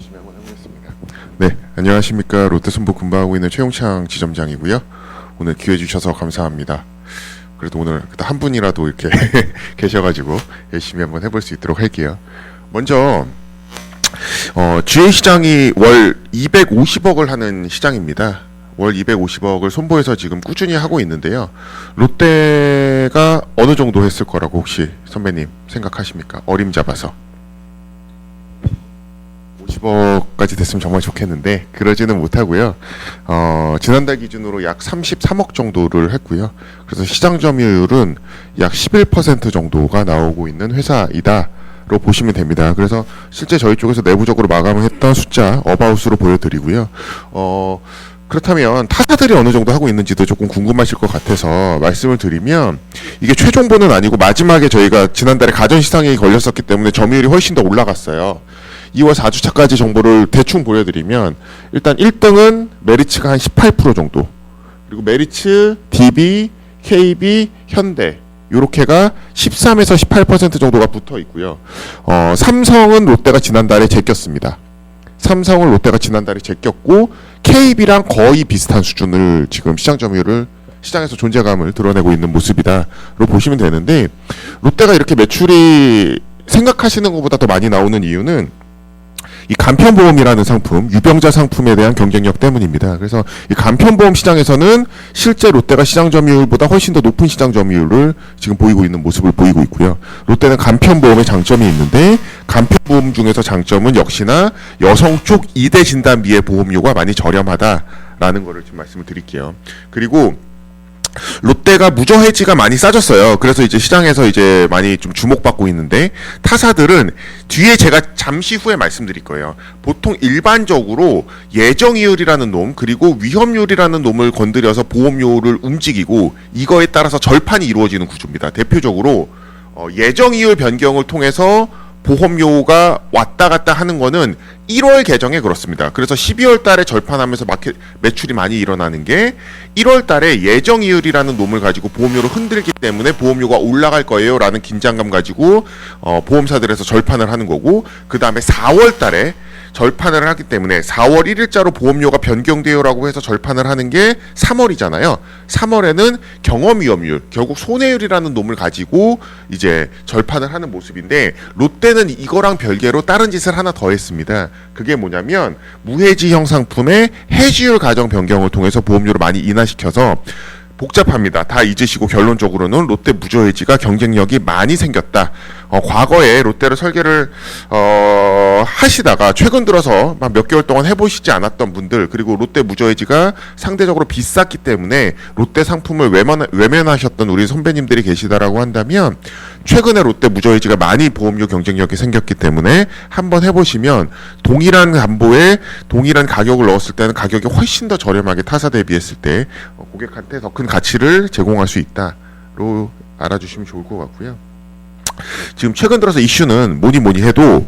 열심히 한번 해보겠습니다. 네, 안녕하십니까. 롯데손보 근무하고 있는 최용창 지점장이고요. 오늘 기회 주셔서 감사합니다. 그래도 오늘 한 분이라도 이렇게 계셔가지고 열심히 한번 해볼 수 있도록 할게요. 먼저 GA 시장이 월 250억을 하는 시장입니다. 월 250억을 손보에서 지금 꾸준히 하고 있는데요. 롯데가 어느 정도 했을 거라고 혹시 선배님 생각하십니까? 어림잡아서 50억까지 됐으면 정말 좋겠는데 그러지는 못하고요. 지난달 기준으로 약 33억 정도를 했고요. 그래서 시장 점유율은 약 11% 정도가 나오고 있는 회사이다로 보시면 됩니다. 그래서 실제 저희 쪽에서 내부적으로 마감을 했던 숫자 어바웃으로 보여드리고요. 그렇다면 타사들이 어느 정도 하고 있는지도 조금 궁금하실 것 같아서 말씀을 드리면, 이게 최종보는 아니고 마지막에 저희가 지난달에 가전시장이 걸렸었기 때문에 점유율이 훨씬 더 올라갔어요. 2월 4주차까지 정보를 대충 보여드리면, 일단 1등은 메리츠가 한 18% 정도, 그리고 메리츠, DB, KB, 현대 요렇게가 13에서 18% 정도가 붙어 있고요. 삼성은 롯데가 지난달에 제꼈습니다. 삼성을 롯데가 지난달에 제꼈고, KB랑 거의 비슷한 수준을 지금 시장 점유율을, 시장에서 존재감을 드러내고 있는 모습이다로 보시면 되는데, 롯데가 이렇게 매출이 생각하시는 것보다 더 많이 나오는 이유는 이 간편보험이라는 상품, 유병자 상품에 대한 경쟁력 때문입니다. 그래서 이 간편보험 시장에서는 실제 롯데가 시장 점유율보다 훨씬 더 높은 시장 점유율을 지금 보이고 있는 모습을 보이고 있고요. 롯데는 간편보험의 장점이 있는데, 간편보험 중에서 장점은 역시나 여성 쪽 2대 진단비의 보험료가 많이 저렴하다라는 거를 지금 말씀을 드릴게요. 그리고 롯데가 무저해지가 많이 싸졌어요. 그래서 이제 시장에서 이제 많이 좀 주목받고 있는데, 타사들은 뒤에 제가 잠시 후에 말씀드릴 거예요. 보통 일반적으로 예정이율이라는 놈, 그리고 위험률이라는 놈을 건드려서 보험료를 움직이고, 이거에 따라서 절판이 이루어지는 구조입니다. 대표적으로 예정이율 변경을 통해서 보험료가 왔다 갔다 하는 거는 1월 개정에 그렇습니다. 그래서 12월 달에 절판하면서 매출이 많이 일어나는 게, 1월 달에 예정이율이라는 놈을 가지고 보험료를 흔들기 때문에 보험료가 올라갈 거예요 라는 긴장감 가지고 보험사들에서 절판을 하는 거고, 그 다음에 4월 달에 절판을 하기 때문에 4월 1일자로 보험료가 변경돼요라고 해서 절판을 하는 게 3월이잖아요. 3월에는 경험위험률, 결국 손해율이라는 놈을 가지고 이제 절판을 하는 모습인데, 롯데는 이거랑 별개로 다른 짓을 하나 더 했습니다. 그게 뭐냐면, 무해지형 상품의 해지율 가정 변경을 통해서 보험료를 많이 인하시켜서, 복잡합니다. 다 잊으시고 결론적으로는 롯데 무저해지가 경쟁력이 많이 생겼다. 과거에 롯데를 설계를 하시다가 최근 들어서 몇 개월 동안 해보시지 않았던 분들, 그리고 롯데 무저해지가 상대적으로 비쌌기 때문에 롯데 상품을 외면하셨던 우리 선배님들이 계시다라고 한다면, 최근에 롯데 무저해지가 많이 보험료 경쟁력이 생겼기 때문에 한번 해보시면 동일한 담보에 동일한 가격을 넣었을 때는 가격이 훨씬 더 저렴하게 타사 대비했을 때 고객한테 더 큰 가치를 제공할 수 있다로 알아주시면 좋을 것 같고요. 지금 최근 들어서 이슈는 뭐니 해도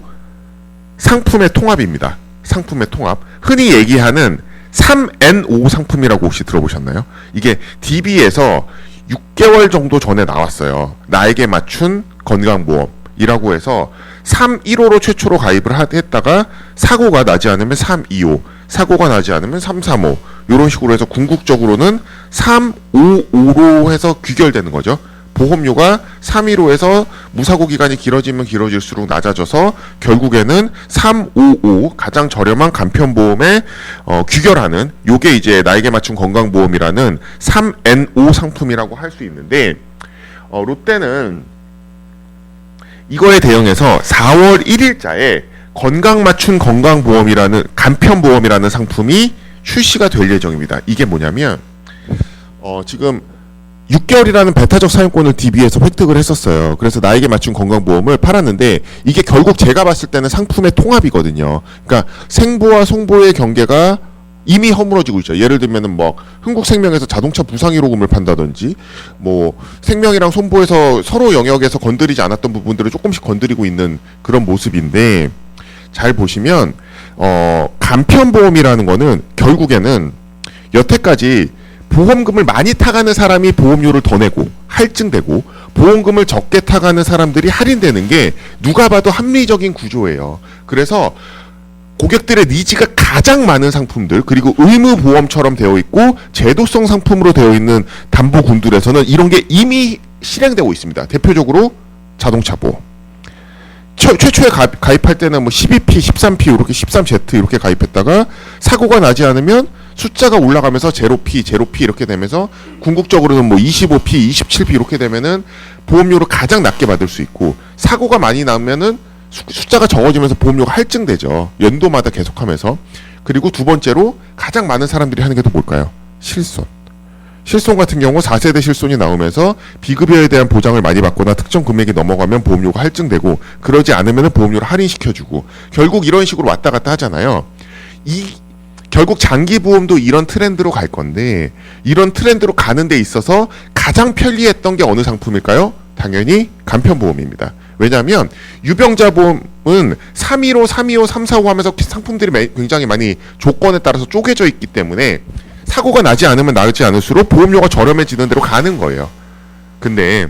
상품의 통합입니다. 상품의 통합. 흔히 얘기하는 3N5 상품이라고 혹시 들어보셨나요? 이게 DB에서 6개월 정도 전에 나왔어요. 나에게 맞춘 건강보험이라고 해서 315로 최초로 가입을 했다가 사고가 나지 않으면 325, 사고가 나지 않으면 335, 이런 식으로 해서 궁극적으로는 355로 해서 귀결되는 거죠. 보험료가 315에서 무사고 기간이 길어지면 길어질수록 낮아져서 결국에는 355 가장 저렴한 간편보험에 귀결하는, 요게 이제 나에게 맞춘 건강보험이라는 3N5 상품이라고 할 수 있는데, 롯데는 이거에 대응해서 4월 1일자에 건강 맞춘 건강보험이라는 간편보험이라는 상품이 출시가 될 예정입니다. 이게 뭐냐면, 지금 6개월이라는 배타적 사용권을 DB에서 획득을 했었어요. 그래서 나에게 맞춘 건강보험을 팔았는데, 이게 결국 제가 봤을 때는 상품의 통합이거든요. 그러니까 생보와 송보의 경계가 이미 허물어지고 있죠. 예를 들면은 뭐 흥국생명에서 자동차 부상의료금을 판다든지, 뭐 생명이랑 손보에서 서로 영역에서 건드리지 않았던 부분들을 조금씩 건드리고 있는 그런 모습인데, 잘 보시면 간편보험이라는 거는 결국에는 여태까지 보험금을 많이 타가는 사람이 보험료를 더 내고 할증되고, 보험금을 적게 타가는 사람들이 할인되는 게 누가 봐도 합리적인 구조예요. 그래서 고객들의 니즈가 가장 많은 상품들, 그리고 의무보험처럼 되어 있고 제도성 상품으로 되어 있는 담보군들에서는 이런 게 이미 실행되고 있습니다. 대표적으로 자동차 보험. 최초에 가입할 때는 뭐 12P, 13P 이렇게 13Z 이렇게 가입했다가 사고가 나지 않으면 숫자가 올라가면서 0P 이렇게 되면서 궁극적으로는 뭐 25P, 27P 이렇게 되면은 보험료를 가장 낮게 받을 수 있고, 사고가 많이 나면은 숫자가 적어지면서 보험료가 할증되죠. 연도마다 계속하면서. 그리고 두 번째로 가장 많은 사람들이 하는 게 또 뭘까요? 실손. 실손 같은 경우 4세대 실손이 나오면서 비급여에 대한 보장을 많이 받거나 특정 금액이 넘어가면 보험료가 할증되고, 그러지 않으면 보험료를 할인시켜주고, 결국 이런 식으로 왔다 갔다 하잖아요. 결국 장기보험도 이런 트렌드로 갈 건데, 이런 트렌드로 가는 데 있어서 가장 편리했던 게 어느 상품일까요? 당연히 간편보험입니다. 왜냐하면 유병자 보험은 315, 325, 345 하면서 상품들이 굉장히 많이 조건에 따라서 쪼개져 있기 때문에 사고가 나지 않으면 나지 않을수록 보험료가 저렴해지는 대로 가는 거예요. 근데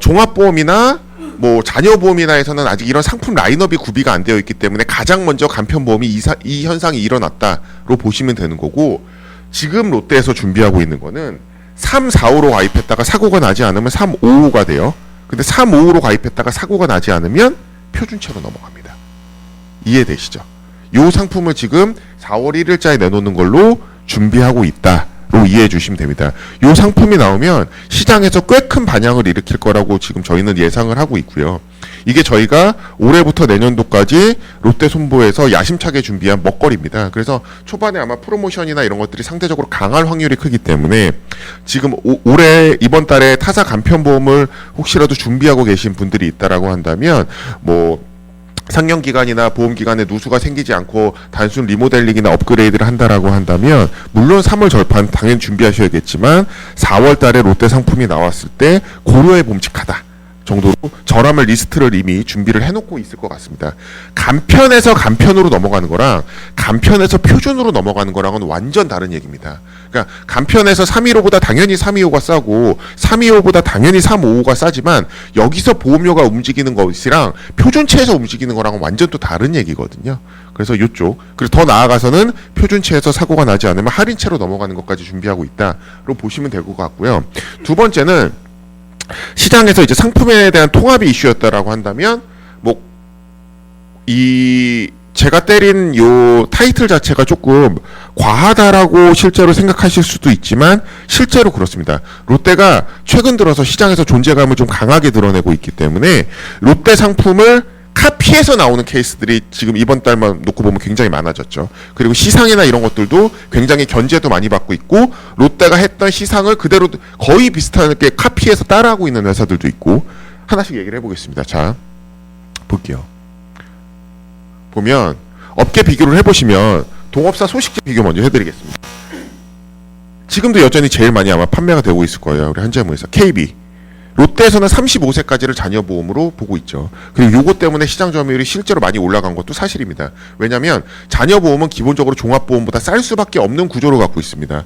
종합보험이나 뭐 자녀보험이나에서는 아직 이런 상품 라인업이 구비가 안 되어 있기 때문에 가장 먼저 간편보험이 이 현상이 일어났다로 보시면 되는 거고, 지금 롯데에서 준비하고 있는 거는 345로 가입했다가 사고가 나지 않으면 355가 돼요. 근데 355로 가입했다가 사고가 나지 않으면 표준체로 넘어갑니다. 이해되시죠? 이 상품을 지금 4월 1일자에 내놓는 걸로 준비하고 있다로 이해해 주시면 됩니다. 이 상품이 나오면 시장에서 꽤 큰 반향을 일으킬 거라고 지금 저희는 예상을 하고 있고요. 이게 저희가 올해부터 내년도까지 롯데 손보에서 야심차게 준비한 먹거리입니다. 그래서 초반에 아마 프로모션이나 이런 것들이 상대적으로 강할 확률이 크기 때문에 지금 올해 이번 달에 타사 간편보험을 혹시라도 준비하고 계신 분들이 있다라고 한다면, 뭐 상년기간이나 보험기간에 누수가 생기지 않고 단순 리모델링이나 업그레이드를 한다라고 한다면 물론 3월 절판 당연히 준비하셔야겠지만 4월 달에 롯데 상품이 나왔을 때 고려해 봄직하다 정도로 저렴한 리스트를 이미 준비를 해놓고 있을 것 같습니다. 간편에서 간편으로 넘어가는 거랑 간편에서 표준으로 넘어가는 거랑은 완전 다른 얘기입니다. 그러니까 간편에서 315보다 당연히 325가 싸고 325보다 당연히 355가 싸지만 여기서 보험료가 움직이는 것이랑 표준체에서 움직이는 거랑은 완전 또 다른 얘기거든요. 그래서 이쪽, 그리고 더 나아가서는 표준체에서 사고가 나지 않으면 할인체로 넘어가는 것까지 준비하고 있다로 보시면 될 것 같고요. 두 번째는 시장에서 이제 상품에 대한 통합이 이슈였다라고 한다면, 뭐 제가 때린 요 타이틀 자체가 조금 과하다라고 실제로 생각하실 수도 있지만 실제로 그렇습니다. 롯데가 최근 들어서 시장에서 존재감을 좀 강하게 드러내고 있기 때문에 롯데 상품을 카피해서 나오는 케이스들이 지금 이번 달만 놓고 보면 굉장히 많아졌죠. 그리고 시상이나 이런 것들도 굉장히 견제도 많이 받고 있고, 롯데가 했던 시상을 그대로 거의 비슷하게 카피해서 따라하고 있는 회사들도 있고, 하나씩 얘기를 해보겠습니다. 자, 볼게요. 보면 업계 비교를 해보시면 동업사 소식지 비교 먼저 해드리겠습니다. 지금도 여전히 제일 많이 아마 판매가 되고 있을 거예요. 우리 한재무에서 KB. 롯데에서는 35세까지를 자녀보험으로 보고 있죠. 그리고 요것 때문에 시장 점유율이 실제로 많이 올라간 것도 사실입니다. 왜냐하면 자녀보험은 기본적으로 종합보험보다 쌀 수밖에 없는 구조를 갖고 있습니다.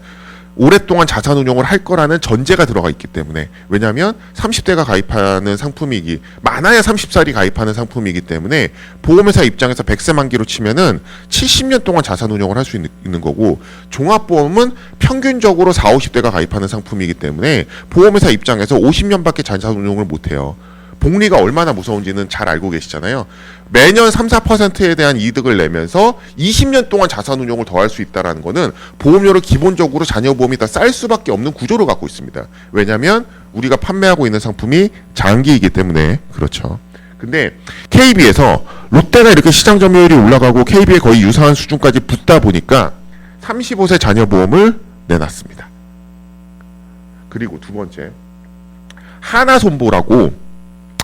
오랫동안 자산운용을 할 거라는 전제가 들어가 있기 때문에. 왜냐하면 30대가 가입하는 상품이기, 많아야 30살이 가입하는 상품이기 때문에 보험회사 입장에서 100세 만기로 치면은 70년 동안 자산운용을 할 수 있는 거고, 종합보험은 평균적으로 40, 50대가 가입하는 상품이기 때문에 보험회사 입장에서 50년밖에 자산운용을 못해요. 복리가 얼마나 무서운지는 잘 알고 계시잖아요. 매년 3, 4%에 대한 이득을 내면서 20년 동안 자산운용을 더 할 수 있다는 거는 보험료를 기본적으로 자녀보험이 더 쌀 수밖에 없는 구조를 갖고 있습니다. 왜냐하면 우리가 판매하고 있는 상품이 장기이기 때문에. 그렇죠. 근데 KB에서 롯데가 이렇게 시장 점유율이 올라가고 KB에 거의 유사한 수준까지 붙다 보니까 35세 자녀보험을 내놨습니다. 그리고 두 번째, 하나손보라고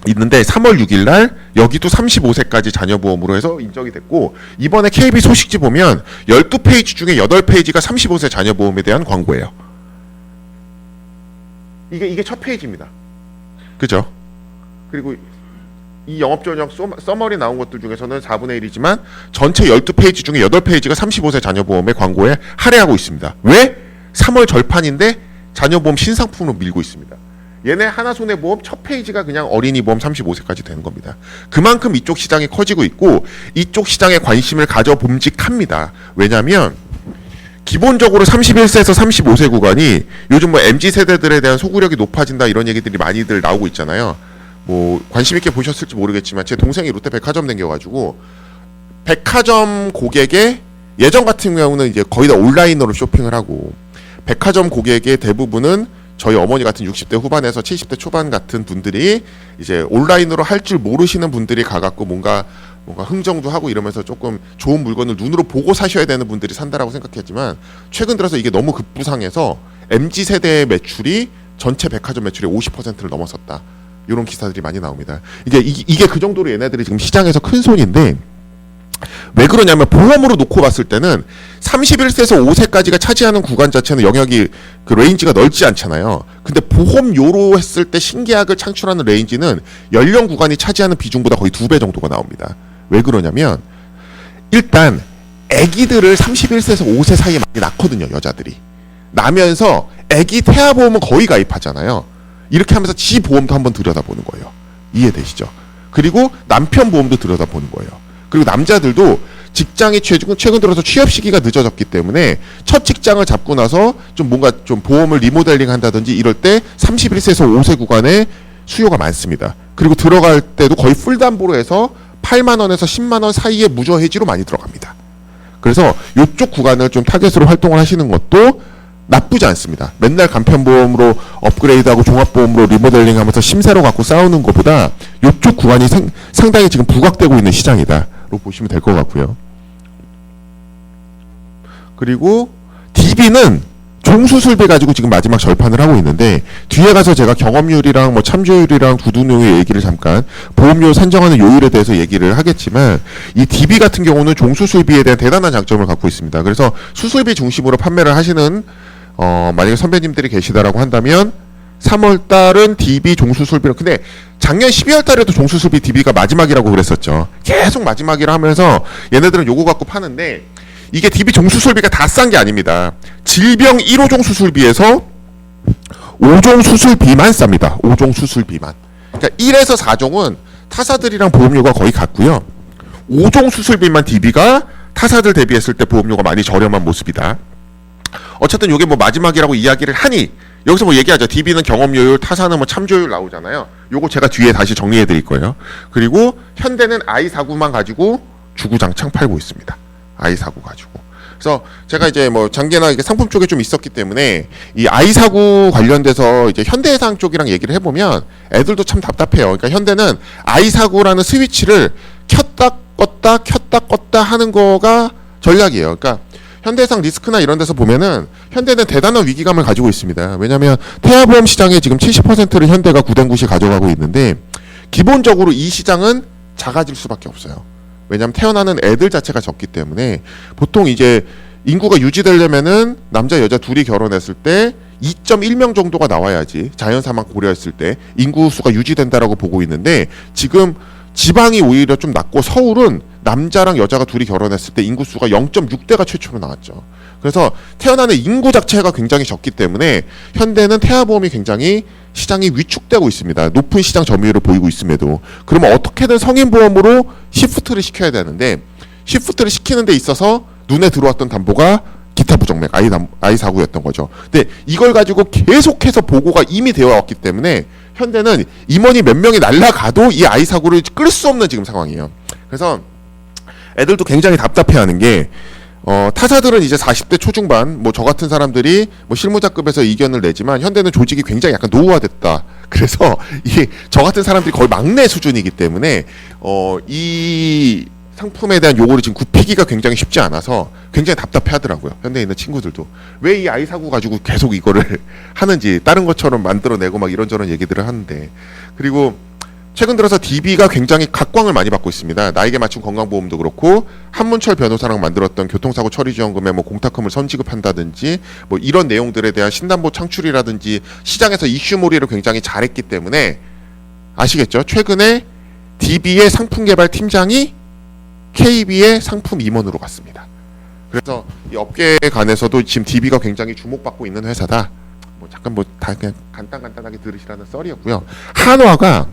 있는데 3월 6일 날 여기도 35세까지 자녀보험으로 해서 인정이 됐고, 이번에 KB 소식지 보면 12페이지 중에 8페이지가 35세 자녀보험에 대한 광고예요. 이게 첫 페이지입니다. 그죠? 그리고 이 영업전형 서머리 나온 것들 중에서는 4분의 1이지만 전체 12페이지 중에 8페이지가 35세 자녀보험의 광고에 할애하고 있습니다. 왜? 3월 절판인데 자녀보험 신상품으로 밀고 있습니다. 얘네 하나손해보험 첫 페이지가 그냥 어린이 보험 35세까지 되는 겁니다. 그만큼 이쪽 시장이 커지고 있고 이쪽 시장에 관심을 가져봄직합니다. 왜냐하면 기본적으로 31세에서 35세 구간이 요즘 뭐 MZ 세대들에 대한 소구력이 높아진다 이런 얘기들이 많이들 나오고 있잖아요. 뭐 관심 있게 보셨을지 모르겠지만 제 동생이 롯데 백화점 댕겨가지고 백화점 고객의 예전 같은 경우는 이제 거의 다 온라인으로 쇼핑을 하고 백화점 고객의 대부분은 저희 어머니 같은 60대 후반에서 70대 초반 같은 분들이 이제 온라인으로 할 줄 모르시는 분들이 가갖고 뭔가 흥정도 하고 이러면서 조금 좋은 물건을 눈으로 보고 사셔야 되는 분들이 산다라고 생각했지만 최근 들어서 이게 너무 급부상해서 MZ 세대의 매출이 전체 백화점 매출의 50%를 넘어섰다. 이런 기사들이 많이 나옵니다. 이게 그 정도로 얘네들이 지금 시장에서 큰 손인데 왜 그러냐면 보험으로 놓고 봤을 때는 31세에서 5세까지가 차지하는 구간 자체는 영역이 그 레인지가 넓지 않잖아요. 근데 보험료로 했을 때 신계약을 창출하는 레인지는 연령 구간이 차지하는 비중보다 거의 2배 정도가 나옵니다. 왜 그러냐면 일단 아기들을 31세에서 5세 사이에 많이 낳거든요. 여자들이. 나면서 아기 태아보험은 거의 가입하잖아요. 이렇게 하면서 지 보험도 한번 들여다보는 거예요. 이해되시죠? 그리고 남편 보험도 들여다보는 거예요. 그리고 남자들도 직장이 최근 들어서 취업 시기가 늦어졌기 때문에 첫 직장을 잡고 나서 좀 뭔가 좀 보험을 리모델링 한다든지 이럴 때 31세에서 5세 구간에 수요가 많습니다. 그리고 들어갈 때도 거의 풀담보로 해서 8만 원에서 10만 원 사이의 무저해지로 많이 들어갑니다. 그래서 이쪽 구간을 좀 타겟으로 활동을 하시는 것도 나쁘지 않습니다. 맨날 간편보험으로 업그레이드하고 종합보험으로 리모델링하면서 심사로 갖고 싸우는 것보다 이쪽 구간이 상당히 지금 부각되고 있는 시장이다로 보시면 될 것 같고요. 그리고 DB는 종수술비 가지고 지금 마지막 절판을 하고 있는데 뒤에 가서 제가 경험률이랑 뭐 참조율이랑 두둔용의 얘기를 잠깐 보험료 산정하는 요율에 대해서 얘기를 하겠지만 이 DB 같은 경우는 종수술비에 대한 대단한 장점을 갖고 있습니다. 그래서 수술비 중심으로 판매를 하시는 만약에 선배님들이 계시다라고 한다면 3월달은 DB 종수술비 근데 작년 12월달에도 종수술비 DB가 마지막이라고 그랬었죠. 계속 마지막이라 하면서 얘네들은 요거 갖고 파는데 이게 DB 종수술비가 다 싼 게 아닙니다. 질병 1호종 수술비에서 5종 수술비만 쌉니다. 5종 수술비만. 그러니까 1에서 4종은 타사들이랑 보험료가 거의 같고요. 5종 수술비만 DB가 타사들 대비했을 때 보험료가 많이 저렴한 모습이다. 어쨌든 이게 뭐 마지막이라고 이야기를 하니 여기서 뭐 얘기하죠. DB는 경험료율, 타사는 뭐 참조율 나오잖아요. 요거 제가 뒤에 다시 정리해 드릴 거예요. 그리고 현대는 i49만 가지고 주구장창 팔고 있습니다. i49 가지고. 그래서 제가 이제 뭐 장기나 이게 상품 쪽에 좀 있었기 때문에 이 i49 관련돼서 이제 현대해상 쪽이랑 얘기를 해보면 애들도 참 답답해요. 그러니까 현대는 i49라는 스위치를 켰다 껐다 하는 거가 전략이에요. 그러니까 현대해상 리스크나 이런 데서 보면은 현대는 대단한 위기감을 가지고 있습니다. 왜냐하면 태아보험 시장의 지금 70%를 현대가 구댕굿이 가져가고 있는데 기본적으로 이 시장은 작아질 수밖에 없어요. 왜냐하면 태어나는 애들 자체가 적기 때문에 보통 이제 인구가 유지되려면은 남자 여자 둘이 결혼했을 때 2.1명 정도가 나와야지 자연 사망 고려했을 때 인구 수가 유지된다라고 보고 있는데 지금 지방이 오히려 좀 낮고 서울은 남자랑 여자가 둘이 결혼했을 때 인구 수가 0.6대가 최초로 나왔죠. 그래서 태어나는 인구 자체가 굉장히 적기 때문에 현대는 태아보험이 굉장히 시장이 위축되고 있습니다. 높은 시장 점유율을 보이고 있음에도. 그러면 어떻게든 성인보험으로 시프트를 시켜야 되는데 시프트를 시키는 데 있어서 눈에 들어왔던 담보가 기타 부정맥 i49였던 거죠. 근데 이걸 가지고 계속해서 보고가 이미 되어 왔기 때문에 현대는 임원이 몇 명이 날라가도 이 i49를 끌 수 없는 지금 상황이에요. 그래서 애들도 굉장히 답답해하는 게 타사들은 이제 40대 초중반 뭐 저 같은 사람들이 뭐 실무자급에서 의견을 내지만 현대는 조직이 굉장히 약간 노후화됐다. 그래서 이게 저 같은 사람들이 거의 막내 수준이기 때문에 이 상품에 대한 요구를 지금 굽히기가 굉장히 쉽지 않아서 굉장히 답답해하더라고요. 현대에 있는 친구들도 왜 이 i49 가지고 계속 이거를 하는지 다른 것처럼 만들어내고 막 이런저런 얘기들을 하는데 그리고 최근 들어서 DB가 굉장히 각광을 많이 받고 있습니다. 나에게 맞춘 건강보험도 그렇고 한문철 변호사랑 만들었던 교통사고 처리지원금에 뭐 공탁금을 선지급한다든지 뭐 이런 내용들에 대한 신담보 창출이라든지 시장에서 이슈몰이를 굉장히 잘했기 때문에 아시겠죠? 최근에 DB의 상품개발 팀장이 KB의 상품 임원으로 갔습니다. 그래서 이 업계에 관해서도 지금 DB가 굉장히 주목받고 있는 회사다. 뭐 잠깐 뭐 다 그냥 간단하게 들으시라는 썰이었고요. 한화가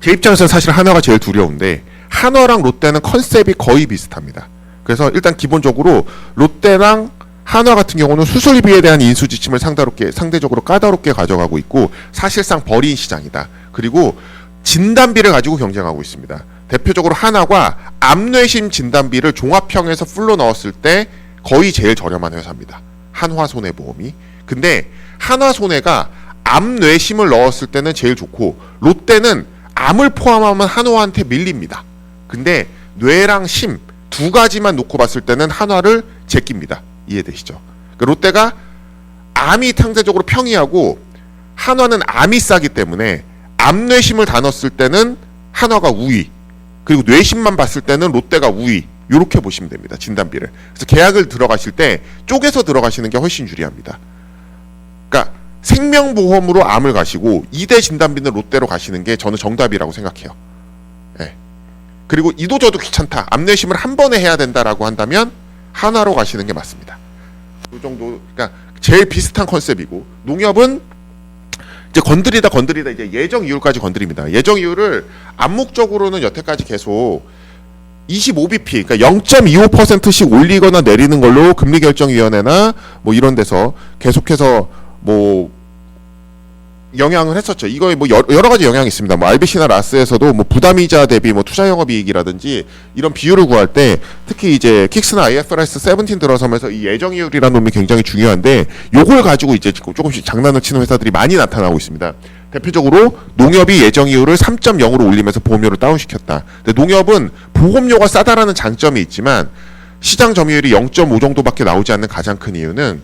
제 입장에서는 사실 한화가 제일 두려운데 한화랑 롯데는 컨셉이 거의 비슷합니다. 그래서 일단 기본적으로 롯데랑 한화 같은 경우는 수술비에 대한 인수지침을 상대적으로 까다롭게 가져가고 있고 사실상 버린 시장이다. 그리고 진단비를 가지고 경쟁하고 있습니다. 대표적으로 한화가 암뇌심 진단비를 종합형에서 풀로 넣었을 때 거의 제일 저렴한 회사입니다. 한화손해보험이. 근데 한화손해가 암뇌심을 넣었을 때는 제일 좋고 롯데는 암을 포함하면 한화한테 밀립니다. 근데 뇌랑 심 두 가지만 놓고 봤을 때는 한화를 제낍니다. 이해되시죠? 그러니까 롯데가 암이 상대적으로 평이하고 한화는 암이 싸기 때문에 암뇌심을 다 넣었을 때는 한화가 우위, 그리고 뇌심만 봤을 때는 롯데가 우위. 이렇게 보시면 됩니다. 진단비를. 그래서 계약을 들어가실 때 쪼개서 들어가시는 게 훨씬 유리합니다. 그러니까 생명보험으로 암을 가시고 2대 진단비는 롯데로 가시는 게 저는 정답이라고 생각해요. 네. 그리고 이도저도 귀찮다. 암뇌심을 한 번에 해야 된다라고 한다면 한화로 가시는 게 맞습니다. 그 정도, 그러니까 제일 비슷한 컨셉이고 농협은 이제 건드리다 이제 예정 이율까지 건드립니다. 예정 이율을 암묵적으로는 여태까지 계속 25bp, 그러니까 0.25%씩 올리거나 내리는 걸로 금리결정위원회나 뭐 이런 데서 계속해서 뭐 영향을 했었죠. 이거에 뭐 여러 가지 영향이 있습니다. 뭐 RBC나 라스에서도 뭐 부담이자 대비 뭐 투자 영업이익이라든지 이런 비율을 구할 때 특히 이제 킥스나 IFRS 17 들어서면서 이 예정이율이라는 놈이 굉장히 중요한데 요걸 가지고 이제 조금씩 장난을 치는 회사들이 많이 나타나고 있습니다. 대표적으로 농협이 예정이율을 3.0으로 올리면서 보험료를 다운시켰다. 근데 농협은 보험료가 싸다라는 장점이 있지만 시장 점유율이 0.5 정도밖에 나오지 않는 가장 큰 이유는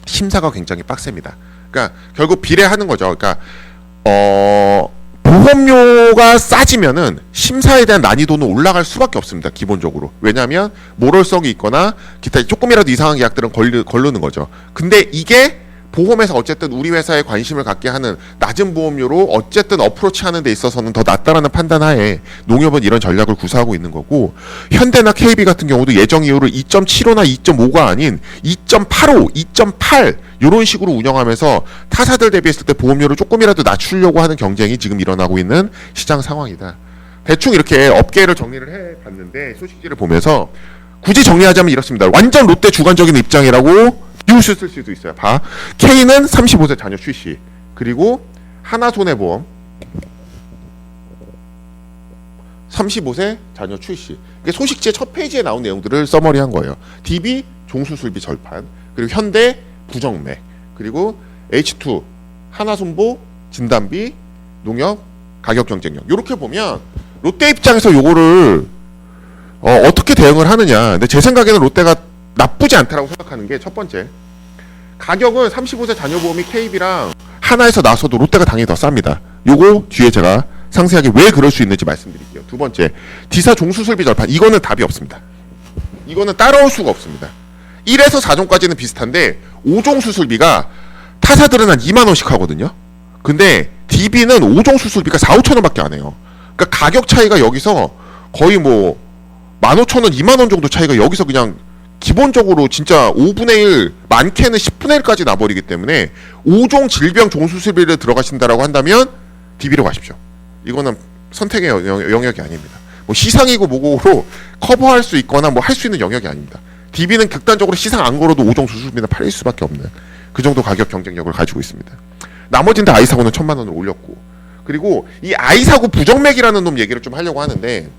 심사가 굉장히 빡셉니다. 그러니까 결국 비례하는 거죠. 그러니까 보험료가 싸지면은 심사에 대한 난이도는 올라갈 수밖에 없습니다. 기본적으로. 왜냐하면 모럴성이 있거나 기타 조금이라도 이상한 계약들은 걸르는 거죠. 근데 이게 보험회사 어쨌든 우리 회사에 관심을 갖게 하는 낮은 보험료로 어쨌든 어프로치하는 데 있어서는 더 낫다라는 판단하에 농협은 이런 전략을 구사하고 있는 거고 현대나 KB 같은 경우도 예정이율을 2.75나 2.5가 아닌 2.85, 2.8 이런 식으로 운영하면서 타사들 대비했을 때 보험료를 조금이라도 낮추려고 하는 경쟁이 지금 일어나고 있는 시장 상황이다. 대충 이렇게 업계를 정리를 해봤는데 소식지를 보면서 굳이 정리하자면 이렇습니다. 완전 롯데 주관적인 입장이라고 비웃을 수도 있어요. 봐. K는 35세 자녀 출시. 그리고 하나손해보험 35세 자녀 출시. 소식지의 첫 페이지에 나온 내용들을 서머리한 거예요. DB 종수술비 절판. 그리고 현대 부정맥. 그리고 H2 하나손보 진단비 농협 가격 경쟁력. 이렇게 보면 롯데 입장에서 요거를 어떻게 대응을 하느냐. 근데 제 생각에는 롯데가 나쁘지 않다라고 생각하는 게 첫 번째, 가격은 35세 자녀보험이 KB랑 하나에서 나서도 롯데가 당연히 더 쌉니다. 요거 뒤에 제가 상세하게 왜 그럴 수 있는지 말씀드릴게요. 두 번째, 디사 종수술비 절판. 이거는 답이 없습니다. 이거는 따라올 수가 없습니다. 1에서 4종까지는 비슷한데 5종 수술비가 타사들은 한 2만 원씩 하거든요. 근데 DB는 5종 수술비가 4, 5천 원밖에 안 해요. 그러니까 가격 차이가 여기서 거의 뭐 15,000원, 2만 원 정도 차이가 여기서 그냥 기본적으로 진짜 5분의 1, 많게는 10분의 1까지 나버리기 때문에 5종 질병 종수술비를 들어가신다라고 한다면 DB로 가십시오. 이거는 선택의 영역이 아닙니다. 뭐 시상이고 뭐고로 커버할 수 있거나 뭐 할 수 있는 영역이 아닙니다. DB는 극단적으로 시상 안 걸어도 5종 수술비는 팔릴 수밖에 없는 그 정도 가격 경쟁력을 가지고 있습니다. 나머지는 다 아이사고는 1,000만 원을 올렸고, 그리고 이 아이사고 부정맥이라는 놈 얘기를 좀 하려고 하는데,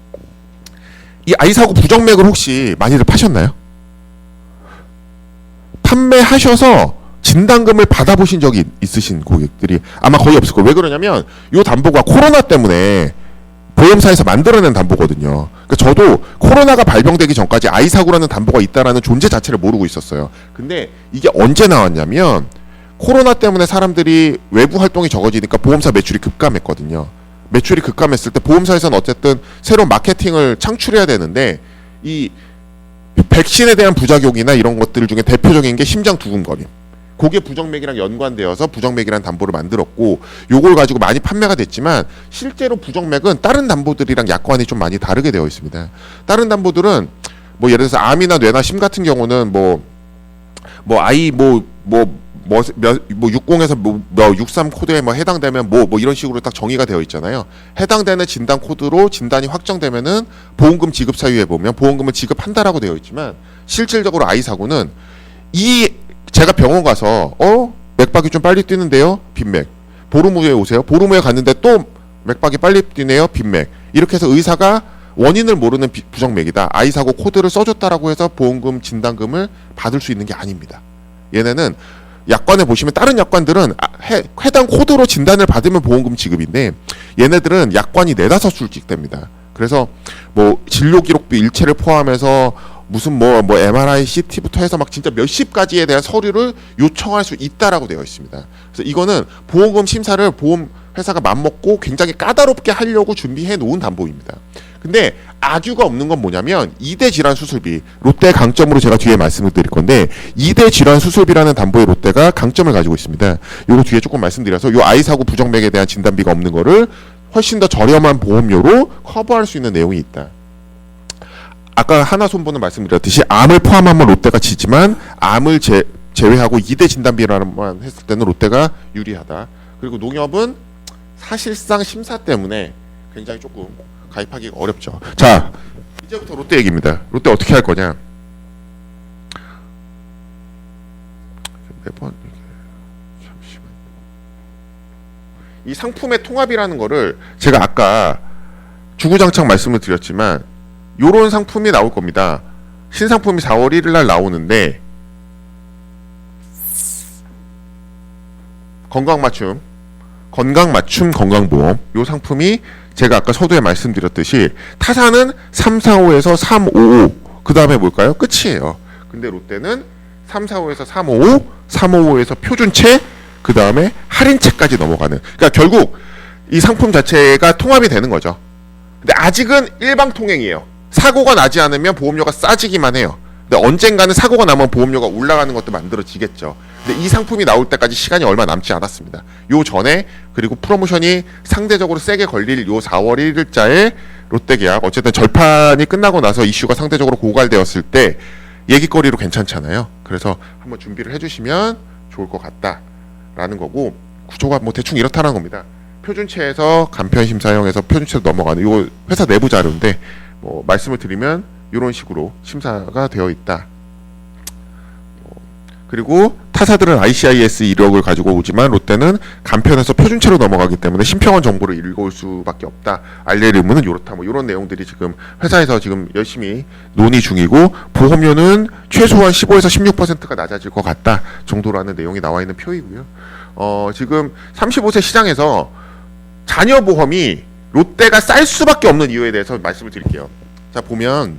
이 아이사고 부정맥을 혹시 많이들 파셨나요? 판매하셔서 진단금을 받아보신 적이 있으신 고객들이 아마 거의 없을 거예요. 왜 그러냐면 이 담보가 코로나 때문에 보험사에서 만들어낸 담보거든요. 그러니까 저도 코로나가 발병되기 전까지 아이사고라는 담보가 있다라는 존재 자체를 모르고 있었어요. 근데 이게 언제 나왔냐면 코로나 때문에 사람들이 외부 활동이 적어지니까 보험사 매출이 급감했거든요. 매출이 급감했을 때 보험사에서는 어쨌든 새로운 마케팅을 창출해야 되는데 이 백신에 대한 부작용이나 이런 것들 중에 대표적인 게 심장 두근거림. 그게 부정맥이랑 연관되어서 부정맥이라는 담보를 만들었고, 요걸 가지고 많이 판매가 됐지만 실제로 부정맥은 다른 담보들이랑 약관이 좀 많이 다르게 되어 있습니다. 다른 담보들은 뭐 예를 들어서 암이나 뇌나 심 같은 경우는 뭐 아이 뭐 뭐 60에서 뭐 63 코드에 뭐 해당되면 뭐 이런 식으로 딱 정의가 되어 있잖아요. 해당되는 진단 코드로 진단이 확정되면은 보험금 지급 사유에 보면 보험금을 지급한다라고 되어 있지만 실질적으로 아이 사고는 제가 병원 가서 맥박이 좀 빨리 뛰는데요. 빈맥. 보름 후에 오세요. 보름 후에 갔는데 또 맥박이 빨리 뛰네요. 빈맥. 이렇게 해서 의사가 원인을 모르는 부정맥이다. 아이 사고 코드를 써줬다라고 해서 보험금 진단금을 받을 수 있는 게 아닙니다. 얘네는 약관에 보시면 다른 약관들은 해당 코드로 진단을 받으면 보험금 지급인데 얘네들은 약관이 4-5줄 찍됩니다. 그래서 뭐 진료 기록부 일체를 포함해서 무슨 뭐 MRI, CT부터 해서 막 진짜 몇십 가지에 대한 서류를 요청할 수 있다라고 되어 있습니다. 그래서 이거는 보험금 심사를 보험 회사가 맘먹고 굉장히 까다롭게 하려고 준비해 놓은 담보입니다. 근데 악유가 없는 건 뭐냐면 2대 질환 수술비, 롯데 강점으로 제가 뒤에 말씀을 드릴 건데 2대 질환 수술비라는 담보에 롯데가 강점을 가지고 있습니다. 요거 뒤에 조금 말씀드려서 요 아이 사고 부정맥에 대한 진단비가 없는 거를 훨씬 더 저렴한 보험료로 커버할 수 있는 내용이 있다. 아까 하나손보는 말씀드렸듯이 암을 포함하면 롯데가 지지만 암을 제외하고 2대 진단비라만 했을 때는 롯데가 유리하다. 그리고 농협은 사실상 심사 때문에 굉장히 조금 가입하기가 어렵죠. 자, 이제부터 롯데 얘기입니다. 롯데 어떻게 할 거냐? 매번 잠시만. 이 상품의 통합이라는 거를 제가 아까 주구장창 말씀을 드렸지만 요런 상품이 나올 겁니다. 신상품이 4월 1일 날 나오는데 건강맞춤 건강보험 요 상품이 제가 아까 서두에 말씀드렸듯이 타사는 345에서 355 그 다음에 뭘까요? 끝이에요. 근데 롯데는 345에서 355 355에서 표준체 그 다음에 할인체까지 넘어가는, 그러니까 결국 이 상품 자체가 통합이 되는 거죠. 근데 아직은 일방통행이에요. 사고가 나지 않으면 보험료가 싸지기만 해요. 근데 언젠가는 사고가 나면 보험료가 올라가는 것도 만들어지겠죠. 근데 이 상품이 나올 때까지 시간이 얼마 남지 않았습니다. 요 전에 그리고 프로모션이 상대적으로 세게 걸릴 요 4월 1일자에 롯데 계약, 어쨌든 절판이 끝나고 나서 이슈가 상대적으로 고갈되었을 때 얘기거리로 괜찮잖아요. 그래서 한번 준비를 해주시면 좋을 것 같다라는 거고, 구조가 뭐 대충 이렇다는 겁니다. 표준체에서 간편심사형에서 표준체로 넘어가는 요 회사 내부 자료인데 뭐 말씀을 드리면 이런 식으로 심사가 되어 있다. 그리고 타사들은 ICIS 이력을 가지고 오지만 롯데는 간편에서 표준체로 넘어가기 때문에 심평원 정보를 읽어올 수밖에 없다. 알릴 의무는 이렇다. 뭐 이런 내용들이 지금 회사에서 지금 열심히 논의 중이고, 보험료는 최소한 15에서 16%가 낮아질 것 같다 정도라는 내용이 나와 있는 표이고요. 지금 35세 시장에서 자녀보험이 롯데가 쌀 수밖에 없는 이유에 대해서 말씀을 드릴게요. 자, 보면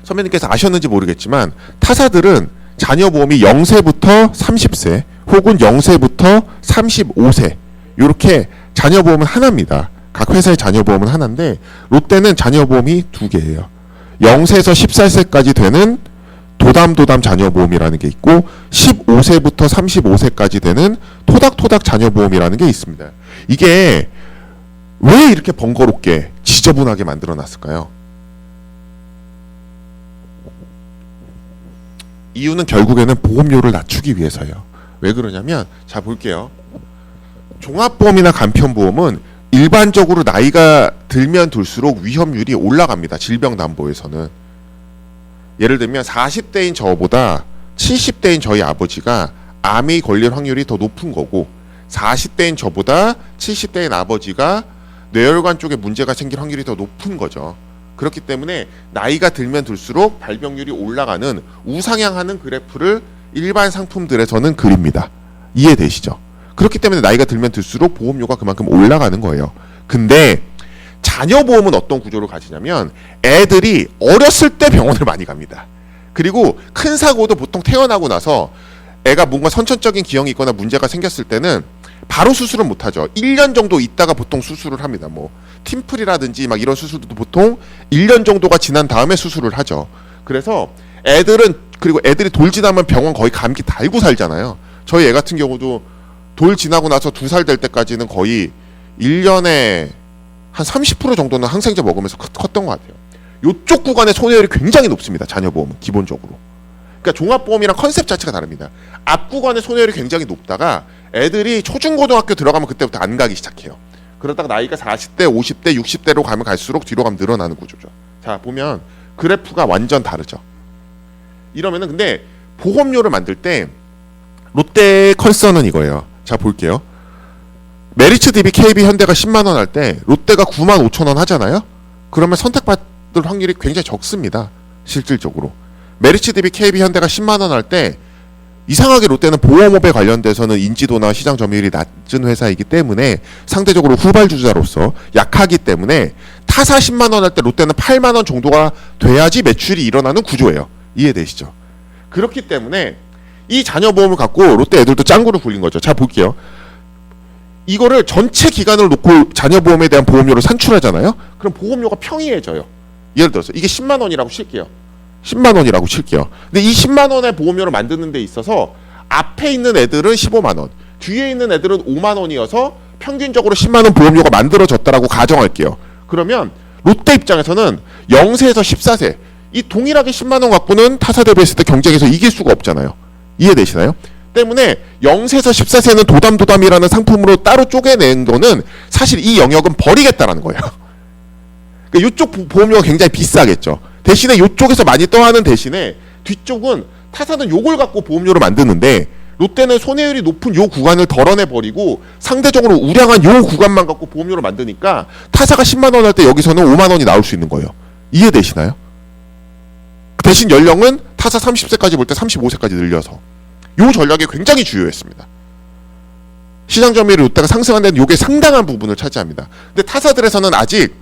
선배님께서 아셨는지 모르겠지만 타사들은 자녀보험이 0세부터 30세 혹은 0세부터 35세 이렇게 자녀보험은 하나입니다. 각 회사의 자녀보험은 하나인데 롯데는 자녀보험이 2개예요. 0세에서 14세까지 되는 도담 자녀보험이라는 게 있고 15세부터 35세까지 되는 토닥토닥 자녀보험이라는 게 있습니다. 이게 왜 이렇게 번거롭게 지저분하게 만들어 놨을까요? 이유는 결국에는 보험료를 낮추기 위해서예요. 왜 그러냐면, 자 볼게요. 종합보험이나 간편보험은 일반적으로 나이가 들면 들수록 위험률이 올라갑니다. 질병담보에서는. 예를 들면 40대인 저보다 70대인 저희 아버지가 암이 걸릴 확률이 더 높은 거고, 40대인 저보다 70대인 아버지가 뇌혈관 쪽에 문제가 생길 확률이 더 높은 거죠. 그렇기 때문에 나이가 들면 들수록 발병률이 올라가는 우상향하는 그래프를 일반 상품들에서는 그립니다. 이해되시죠? 그렇기 때문에 나이가 들면 들수록 보험료가 그만큼 올라가는 거예요. 근데 자녀보험은 어떤 구조를 가지냐면 애들이 어렸을 때 병원을 많이 갑니다. 그리고 큰 사고도 보통 태어나고 나서 애가 뭔가 선천적인 기형이 있거나 문제가 생겼을 때는 바로 수술은 못하죠. 1년 정도 있다가 보통 수술을 합니다. 뭐 팀플이라든지 막 이런 수술도 보통 1년 정도가 지난 다음에 수술을 하죠. 그래서 그리고 애들이 돌 지나면 병원 거의 감기 달고 살잖아요. 저희 애 같은 경우도 돌 지나고 나서 2살 될 때까지는 거의 1년에 한 30% 정도는 항생제 먹으면서 컸던 것 같아요. 이쪽 구간의 손해율이 굉장히 높습니다. 자녀보험은 기본적으로. 그러니까 종합보험이랑 컨셉 자체가 다릅니다. 앞 구간의 손해율이 굉장히 높다가 애들이 초중고등학교 들어가면 그때부터 안 가기 시작해요. 그러다가 나이가 40대, 50대, 60대로 가면 갈수록 뒤로 가면 늘어나는 구조죠. 자, 보면 그래프가 완전 다르죠. 이러면은 근데 보험료를 만들 때 롯데의 컨선은 이거예요. 자, 볼게요. 메리츠 DB KB 현대가 10만 원 할 때 롯데가 9만 5천 원 하잖아요. 그러면 선택받을 확률이 굉장히 적습니다. 실질적으로. 메리츠 DB KB 현대가 10만 원 할 때 이상하게 롯데는 보험업에 관련돼서는 인지도나 시장 점유율이 낮은 회사이기 때문에 상대적으로 후발주자로서 약하기 때문에 타사 10만 원 할 때 롯데는 8만 원 정도가 돼야지 매출이 일어나는 구조예요. 이해되시죠? 그렇기 때문에 이 자녀보험을 갖고 롯데 애들도 짱구를 굴린 거죠. 자, 볼게요. 이거를 전체 기간을 놓고 자녀보험에 대한 보험료를 산출하잖아요. 그럼 보험료가 평이해져요. 예를 들어서 이게 10만 원이라고 칠게요. 10만 원이라고 칠게요. 근데 이 10만 원의 보험료를 만드는 데 있어서 앞에 있는 애들은 15만 원, 뒤에 있는 애들은 5만 원이어서 평균적으로 10만 원 보험료가 만들어졌다라고 가정할게요. 그러면 롯데 입장에서는 0세에서 14세 이 동일하게 10만 원 갖고는 타사 대비했을 때 경쟁에서 이길 수가 없잖아요. 이해되시나요? 때문에 0세에서 14세는 도담도담이라는 상품으로 따로 쪼개낸 거는 사실 이 영역은 버리겠다라는 거예요. 그러니까 이쪽 보험료가 굉장히 비싸겠죠. 대신에 이쪽에서 많이 떠하는 대신에 뒤쪽은 타사는 요걸 갖고 보험료를 만드는데 롯데는 손해율이 높은 요 구간을 덜어내버리고 상대적으로 우량한 요 구간만 갖고 보험료를 만드니까 타사가 10만 원 할 때 여기서는 5만 원이 나올 수 있는 거예요. 이해되시나요? 대신 연령은 타사 30세까지 볼 때 35세까지 늘려서 요 전략이 굉장히 주요했습니다. 시장 점유율이 롯데가 상승한 데는 요게 상당한 부분을 차지합니다. 근데 타사들에서는 아직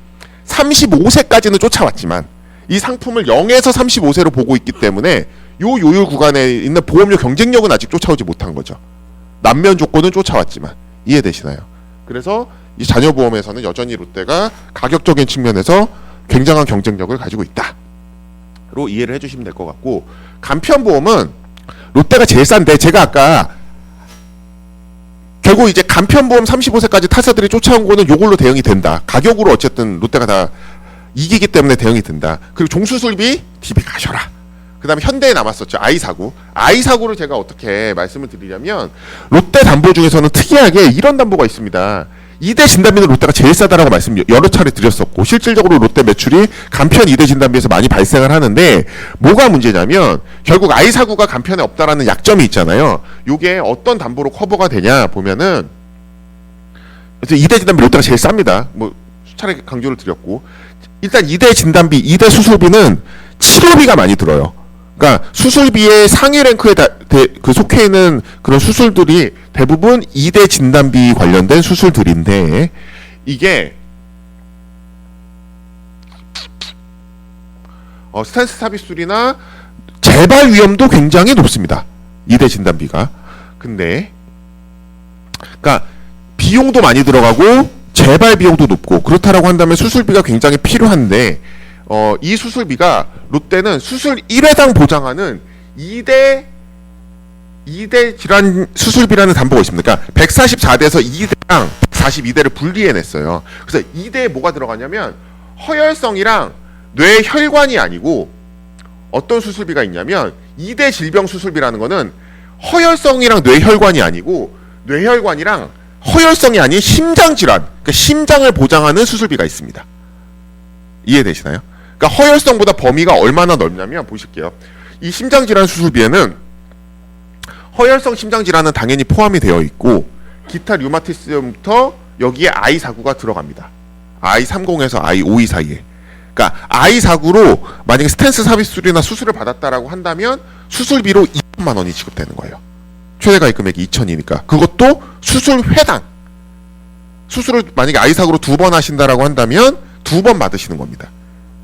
35세까지는 쫓아왔지만 이 상품을 0에서 35세로 보고 있기 때문에 요 요율 구간에 있는 보험료 경쟁력은 아직 쫓아오지 못한 거죠. 남면 조건은 쫓아왔지만 이해되시나요? 그래서 이 자녀보험에서는 여전히 롯데가 가격적인 측면에서 굉장한 경쟁력을 가지고 있다로 이해를 해주시면 될 것 같고, 간편보험은 롯데가 제일 싼데 제가 아까 결국 이제 간편보험 35세까지 타사들이 쫓아온 거는 요걸로 대응이 된다. 가격으로 어쨌든 롯데가 다 이기기 때문에 대응이 된다. 그리고 종수술비 DB 가셔라. 그 다음에 현대에 남았었죠. 아이사구. 아이사구를 제가 어떻게 말씀을 드리냐면 롯데 담보 중에서는 특이하게 이런 담보가 있습니다. 2대 진단비는 롯데가 제일 싸다라고 말씀 여러 차례 드렸었고 실질적으로 롯데 매출이 간편 2대 진단비에서 많이 발생을 하는데 뭐가 문제냐면 결국 아이사구가 간편에 없다라는 약점이 있잖아요. 요게 어떤 담보로 커버가 되냐 보면은 2대 진단비 롯데가 제일 쌉니다. 뭐 수차례 강조를 드렸고 일단 2대 진단비, 2대 수술비는 치료비가 많이 들어요. 그러니까 수술비의 상위 랭크에 그 속해 있는 그런 수술들이 대부분 2대 진단비 관련된 수술들인데 이게 스탠스 삽입술이나 재발 위험도 굉장히 높습니다. 2대 진단비가. 근데 그러니까 비용도 많이 들어가고 재발 비용도 높고 그렇다라고 한다면 수술비가 굉장히 필요한데 이 수술비가 롯데는 수술 1회당 보장하는 2대 질환 수술비라는 담보가 있습니다. 그러니까 144대에서 2대랑 42대를 분리해냈어요. 그래서 2대에 뭐가 들어가냐면 허혈성이랑 뇌혈관이 아니고 어떤 수술비가 있냐면 2대 질병 수술비라는 거는 허혈성이랑 뇌혈관이 아니고 뇌혈관이랑 허혈성이 아닌 심장질환, 그러니까 심장을 보장하는 수술비가 있습니다. 이해되시나요? 그러니까 허혈성보다 범위가 얼마나 넓냐면 보실게요. 이 심장질환 수술비에는 허혈성 심장질환은 당연히 포함이 되어 있고 기타 류마티즘부터 여기에 I49가 들어갑니다. I30에서 I52 사이에. 그러니까 I49로 만약에 스탠스 삽입술이나 수술을 받았다라고 한다면 수술비로 2천만 원이 지급되는 거예요. 최대 가입 금액이 2천이니까 그것도 수술회당. 수술을 만약에 I49로 2번 하신다라고 한다면 2번 받으시는 겁니다.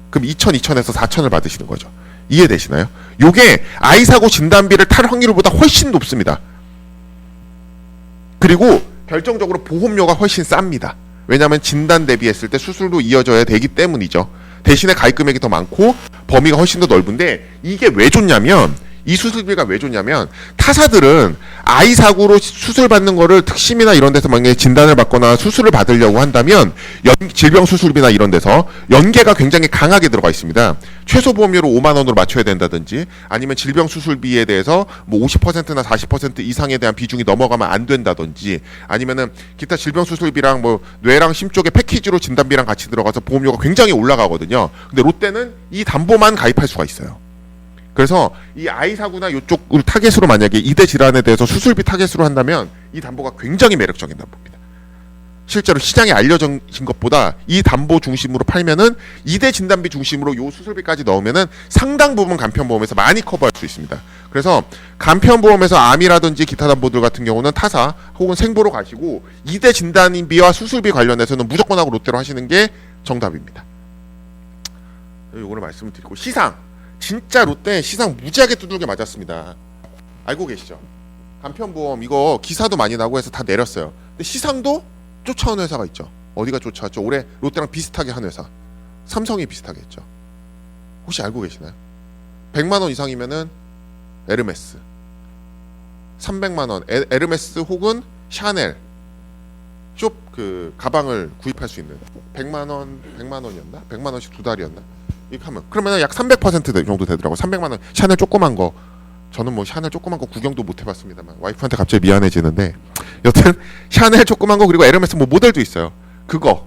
그럼 2,000에서 4,000을 받으시는 거죠. 이해되시나요? 요게 I49 진단비를 탈 확률보다 훨씬 높습니다. 그리고 결정적으로 보험료가 훨씬 쌉니다. 왜냐하면 진단 대비했을 때 수술도 이어져야 되기 때문이죠. 대신에 가입 금액이 더 많고 범위가 훨씬 더 넓은데 이게 왜 좋냐면 이 수술비가 왜 좋냐면 타사들은 아이 사고로 수술 받는 거를 특심이나 이런 데서 만약에 진단을 받거나 수술을 받으려고 한다면 질병 수술비나 이런 데서 연계가 굉장히 강하게 들어가 있습니다. 최소 보험료를 5만 원으로 맞춰야 된다든지 아니면 질병 수술비에 대해서 뭐 50%나 40% 이상에 대한 비중이 넘어가면 안 된다든지 아니면은 기타 질병 수술비랑 뭐 뇌랑 심 쪽에 패키지로 진단비랑 같이 들어가서 보험료가 굉장히 올라가거든요. 근데 롯데는 이 담보만 가입할 수가 있어요. 그래서 이 아이 사고나 이쪽을 타겟으로 만약에 2대 질환에 대해서 수술비 타겟으로 한다면 이 담보가 굉장히 매력적인 담보입니다. 실제로 시장에 알려진 것보다 이 담보 중심으로 팔면은 2대 진단비 중심으로 요 수술비까지 넣으면은 상당 부분 간편보험에서 많이 커버할 수 있습니다. 그래서 간편보험에서 암이라든지 기타 담보들 같은 경우는 타사 혹은 생보로 가시고 2대 진단비와 수술비 관련해서는 무조건 하고 롯데로 하시는 게 정답입니다. 요거를 말씀을 드리고 시상 진짜 롯데 시상 무지하게 두들겨 맞았습니다. 알고 계시죠? 간편보험 이거 기사도 많이 나고 해서 다 내렸어요. 근데 시상도 쫓아온 회사가 있죠. 어디가 쫓아왔죠? 올해 롯데랑 비슷하게 한 회사. 삼성이 비슷하게 했죠. 혹시 알고 계시나요? 100만 원 이상이면은 에르메스. 300만 원 에르메스 혹은 샤넬. 그 가방을 구입할 수 있는 100만 원이었나? 100만 원씩 두 달이었나? 이렇게 하면 그러면 약 300% 정도 되더라고. 300만 원 샤넬 조그만 거. 저는 뭐 샤넬 조그만 거 구경도 못 해봤습니다만 와이프한테 갑자기 미안해지는데 여튼 샤넬 조그만 거 그리고 에르메스 뭐 모델도 있어요. 그거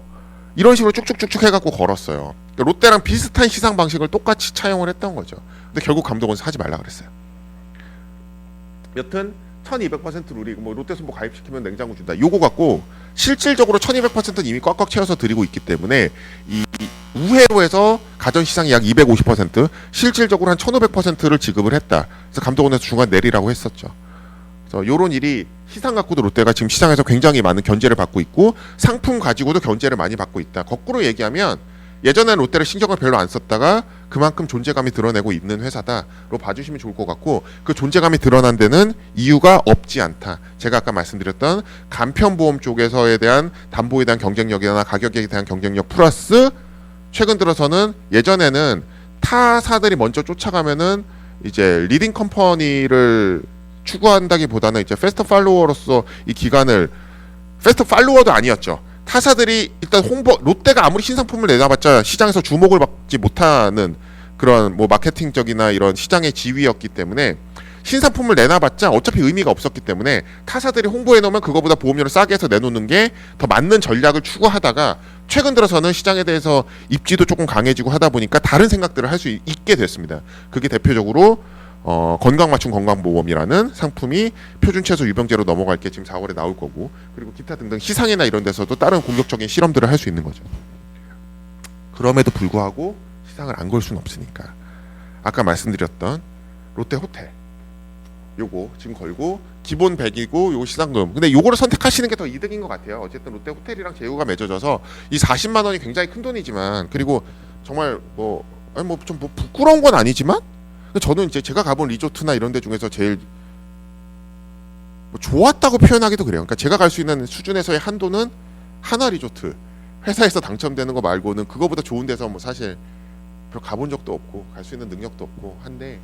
이런 식으로 쭉쭉쭉쭉 해갖고 걸었어요. 그러니까 롯데랑 비슷한 시상 방식을 똑같이 차용을 했던 거죠. 근데 결국 감독은 하지 말라 그랬어요. 여튼 1200% 룰이 뭐 롯데손보 가입시키면 냉장고 준다. 요거 갖고 실질적으로 1200%는 이미 꽉꽉 채워서 드리고 있기 때문에 이 우회로 해서 가전시장이 약 250% 실질적으로 한 1500%를 지급을 했다. 그래서 감독원에서 중간 내리라고 했었죠. 그래서 요런 일이 시상 갖고도 롯데가 지금 시장에서 굉장히 많은 견제를 받고 있고 상품 가지고도 견제를 많이 받고 있다. 거꾸로 얘기하면 예전에는 롯데를 신경을 별로 안 썼다가 그만큼 존재감이 드러내고 있는 회사다로 봐주시면 좋을 것 같고 그 존재감이 드러난 데는 이유가 없지 않다. 제가 아까 말씀드렸던 간편보험 쪽에서에 대한 담보에 대한 경쟁력이나 가격에 대한 경쟁력 플러스 최근 들어서는 예전에는 타사들이 먼저 쫓아가면은 이제 리딩 컴퍼니를 추구한다기보다는 이제 패스트 팔로워로서 이 기간을 패스트 팔로워도 아니었죠. 타사들이 일단 롯데가 아무리 신상품을 내놔봤자 시장에서 주목을 받지 못하는 그런 뭐 마케팅적이나 이런 시장의 지위였기 때문에 신상품을 내놔봤자 어차피 의미가 없었기 때문에 타사들이 홍보해 놓으면 그거보다 보험료를 싸게 해서 내놓는 게 더 맞는 전략을 추구하다가 최근 들어서는 시장에 대해서 입지도 조금 강해지고 하다 보니까 다른 생각들을 할 수 있게 됐습니다. 그게 대표적으로 건강맞춤 건강보험이라는 상품이 표준체소 유병제로 넘어갈 게 지금 4월에 나올 거고 그리고 기타 등등 시상이나 이런 데서도 다른 공격적인 실험들을 할 수 있는 거죠. 그럼에도 불구하고 시상을 안 걸 수는 없으니까 아까 말씀드렸던 롯데 호텔 요거 지금 걸고 기본 100이고 요거 시상금 근데 요거를 선택하시는 게 더 이득인 것 같아요. 어쨌든 롯데 호텔이랑 제휴가 맺어져서 이 40만 원이 굉장히 큰 돈이지만 그리고 정말 좀 부끄러운 건 아니지만 저는 이제 제가 가본 리조트나 이런 데 중에서 제일 좋았다고 표현하기도 그래요. 그러니까 제가 갈 수 있는 수준에서의 한도는 하나 리조트 회사에서 당첨되는 거 말고는 그거보다 좋은 데서 뭐 사실 별로 가본 적도 없고 갈 수 있는 능력도 없고 한데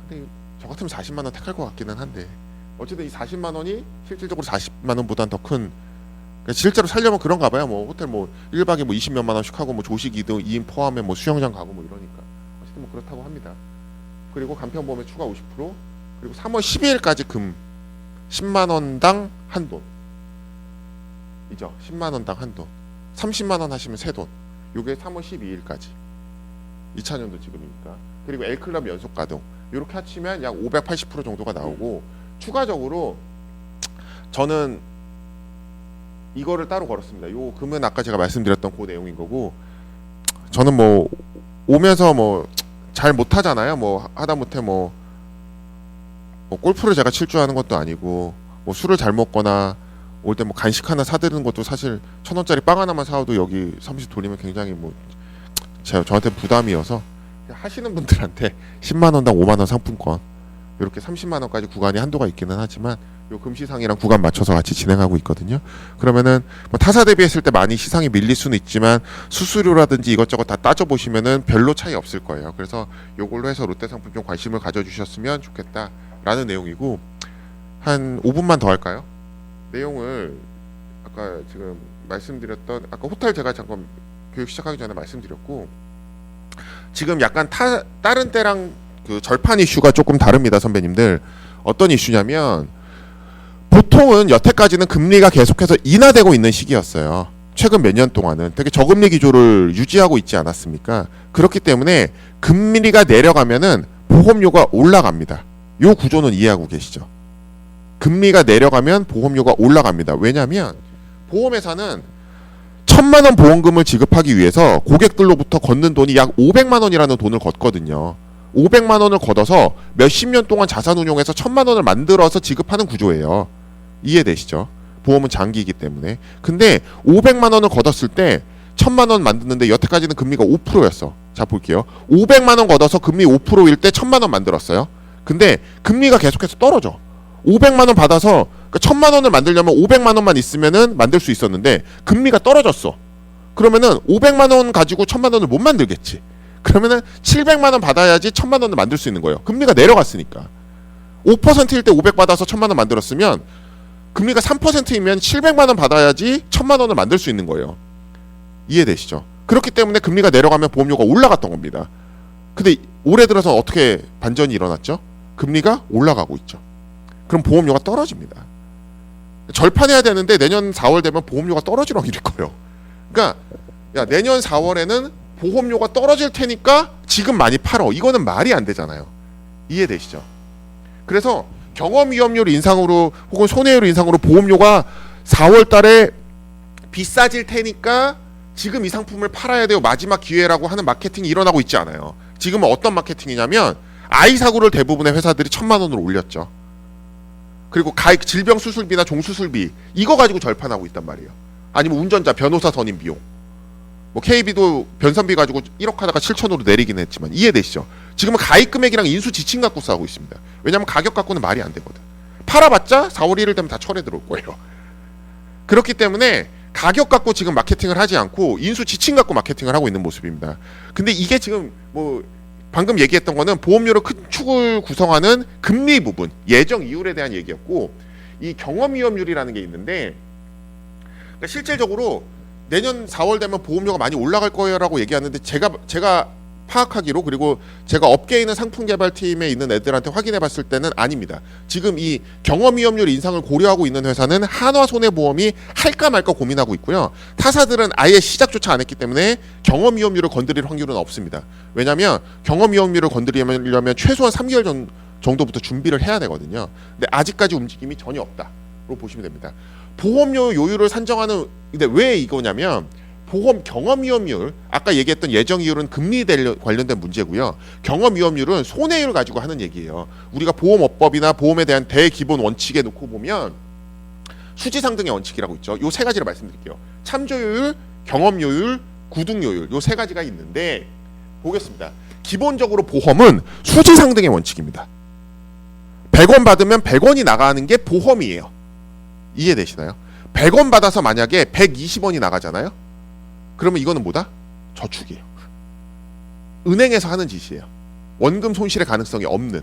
근데 저 같으면 40만 원 택할 것 같기는 한데 어쨌든 이 40만 원이 실질적으로 40만 원보다는 더 큰 그러니까 실제로 살려면 그런가 봐요. 뭐 호텔 뭐 1박에 뭐 20몇만 원씩 하고 뭐 조식 2인 포함에 뭐 수영장 가고 뭐 이러니까 어쨌든 뭐 그렇다고 합니다. 그리고 간편보험에 추가 50% 그리고 3월 12일까지 금 10만 원당 한 돈 이죠. 10만 원당 한 돈 30만 원 하시면 세 돈 요게 3월 12일까지 2차년도 지금이니까 그리고 L클럽 연속 가동 이렇게 합치면 약 580% 정도가 나오고 추가적으로 저는 이거를 따로 걸었습니다. 요 금은 아까 제가 말씀드렸던 그 내용인 거고 저는 뭐 오면서 뭐 잘 못하잖아요. 뭐 하다못해 뭐 골프를 제가 칠 줄 아는 것도 아니고 뭐 술을 잘 먹거나 올 때 뭐 간식 하나 사드리는 것도 사실 1,000원짜리 빵 하나만 사와도 여기 사무실 돌리면 굉장히 뭐 저한테 부담이어서 하시는 분들한테 10만 원당 5만 원 상품권 이렇게 30만 원까지 구간이 한도가 있기는 하지만 요 금시상이랑 구간 맞춰서 같이 진행하고 있거든요. 그러면은 뭐 타사 대비했을 때 많이 시상이 밀릴 수는 있지만 수수료라든지 이것저것 다 따져 보시면은 별로 차이 없을 거예요. 그래서 요걸로 해서 롯데상품 좀 관심을 가져주셨으면 좋겠다라는 내용이고, 한 5분만 더 할까요? 내용을 아까 지금 말씀드렸던, 아까 호텔 제가 잠깐 교육 시작하기 전에 말씀드렸고, 지금 약간 다른 때랑 그 절판 이슈가 조금 다릅니다, 선배님들. 어떤 이슈냐면, 보통은 여태까지는 금리가 계속해서 인하되고 있는 시기였어요. 최근 몇 년 동안은 되게 저금리 기조를 유지하고 있지 않았습니까? 그렇기 때문에 금리가 내려가면은 보험료가 올라갑니다. 요 구조는 이해하고 계시죠? 금리가 내려가면 보험료가 올라갑니다. 왜냐하면 보험회사는 1,000만 원 보험금을 지급하기 위해서 고객들로부터 걷는 돈이 약 500만 원이라는 돈을 걷거든요. 500만 원을 걷어서 몇십 년 동안 자산 운용해서 1,000만 원을 만들어서 지급하는 구조예요. 이해되시죠? 보험은 장기이기 때문에. 근데 500만 원을 걷었을 때 1,000만 원 만드는데 여태까지는 금리가 5%였어. 자, 볼게요. 500만 원 걷어서 금리 5%일 때 1,000만 원 만들었어요. 근데 금리가 계속해서 떨어져. 500만 원 받아서, 그러니까 1,000만 원을 만들려면 500만 원만 있으면은 만들 수 있었는데 금리가 떨어졌어. 그러면은 500만 원 가지고 1,000만 원을 못 만들겠지. 그러면은 700만 원 받아야지 1,000만 원을 만들 수 있는 거예요. 금리가 내려갔으니까. 5%일 때 500 받아서 1,000만 원 만들었으면 금리가 3%이면 700만 원 받아야지 1,000만 원을 만들 수 있는 거예요. 이해되시죠? 그렇기 때문에 금리가 내려가면 보험료가 올라갔던 겁니다. 근데 올해 들어서 어떻게 반전이 일어났죠? 금리가 올라가고 있죠. 그럼 보험료가 떨어집니다. 절판해야 되는데 내년 4월 되면 보험료가 떨어지라고 이럴 거예요. 그러니까 야, 내년 4월에는 보험료가 떨어질 테니까 지금 많이 팔어. 이거는 말이 안 되잖아요. 이해되시죠? 그래서 경험위험률 인상으로 혹은 손해율 인상으로 보험료가 4월 달에 비싸질 테니까 지금 이 상품을 팔아야 돼요. 마지막 기회라고 하는 마케팅이 일어나고 있지 않아요. 지금은 어떤 마케팅이냐면 아이 사고를 대부분의 회사들이 1,000만 원으로 올렸죠. 그리고 질병 수술비나 종수술비 이거 가지고 절판하고 있단 말이에요. 아니면 운전자 변호사 선임 비용. 뭐 KB도 변선비 가지고 1억 하다가 7천으로 내리긴 했지만 이해되시죠? 지금은 가입 금액이랑 인수 지침 갖고 싸우고 있습니다. 왜냐하면 가격 갖고는 말이 안 되거든. 팔아봤자 4월 1일 되면 다 철회 들어올 거예요. 그렇기 때문에 가격 갖고 지금 마케팅을 하지 않고 인수 지침 갖고 마케팅을 하고 있는 모습입니다. 근데 이게 지금 뭐 방금 얘기했던 거는 보험료로 큰 축을 구성하는 금리 부분, 예정 이율에 대한 얘기였고, 이 경험위험률이라는 게 있는데, 그러니까 실질적으로 내년 4월 되면 보험료가 많이 올라갈 거라고 얘기하는데 제가 파악하기로, 그리고 제가 업계에 있는 상품개발팀에 있는 애들한테 확인해봤을 때는 아닙니다. 지금 이 경험위험률 인상을 고려하고 있는 회사는 한화손해보험이 할까 말까 고민하고 있고요. 타사들은 아예 시작조차 안 했기 때문에 경험위험률을 건드릴 확률은 없습니다. 왜냐하면 경험위험률을 건드리려면 최소한 3개월 정도부터 준비를 해야 되거든요. 근데 아직까지 움직임이 전혀 없다로 보시면 됩니다. 보험료 요율을 산정하는, 근데 왜 이거냐면 보험 경험위험률, 아까 얘기했던 예정이율은 금리 관련된 문제고요. 경험위험률은 손해율 가지고 하는 얘기예요. 우리가 보험업법이나 보험에 대한 대기본 원칙에 놓고 보면 수지상등의 원칙이라고 있죠. 요 세 가지를 말씀드릴게요. 참조요율, 경험요율, 구독요율, 요 세 가지가 있는데 보겠습니다. 기본적으로 보험은 수지상등의 원칙입니다. 100원 받으면 100원이 나가는 게 보험이에요. 이해되시나요? 100원 받아서 만약에 120원이 나가잖아요. 그러면 이거는 뭐다? 저축이에요. 은행에서 하는 짓이에요. 원금 손실의 가능성이 없는.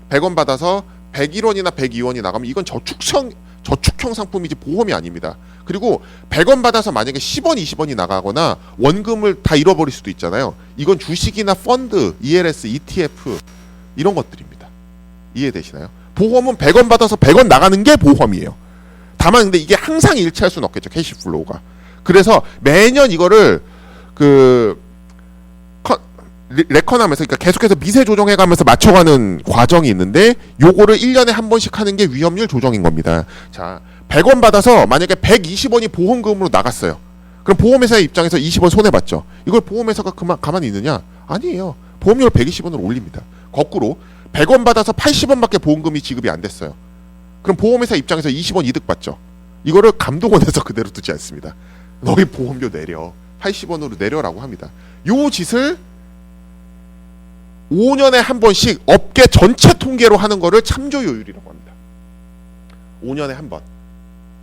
100원 받아서 101원이나 102원이 나가면 이건 저축형 상품이지 보험이 아닙니다. 그리고 100원 받아서 만약에 10원, 20원이 나가거나 원금을 다 잃어버릴 수도 있잖아요. 이건 주식이나 펀드, ELS, ETF 이런 것들입니다. 이해되시나요? 보험은 100원 받아서 100원 나가는 게 보험이에요. 다만 근데 이게 항상 일치할 수는 없겠죠. 캐시플로우가. 그래서 매년 이거를 레컨하면서, 그러니까 계속해서 미세 조정해가면서 맞춰가는 과정이 있는데 요거를 1년에 한 번씩 하는 게 위험률 조정인 겁니다. 자, 100원 받아서 만약에 120원이 보험금으로 나갔어요. 그럼 보험회사의 입장에서 20원 손해봤죠. 이걸 보험회사가 가만히 있느냐? 아니에요. 보험료를 120원으로 올립니다. 거꾸로 100원 받아서 80원밖에 보험금이 지급이 안 됐어요. 그럼 보험회사 입장에서 20원 이득 받죠. 이거를 감독원에서 그대로 두지 않습니다. 너희 보험료 내려. 80원으로 내려라고 합니다. 요 짓을 5년에 한 번씩 업계 전체 통계로 하는 거를 참조요율이라고 합니다. 5년에 한 번.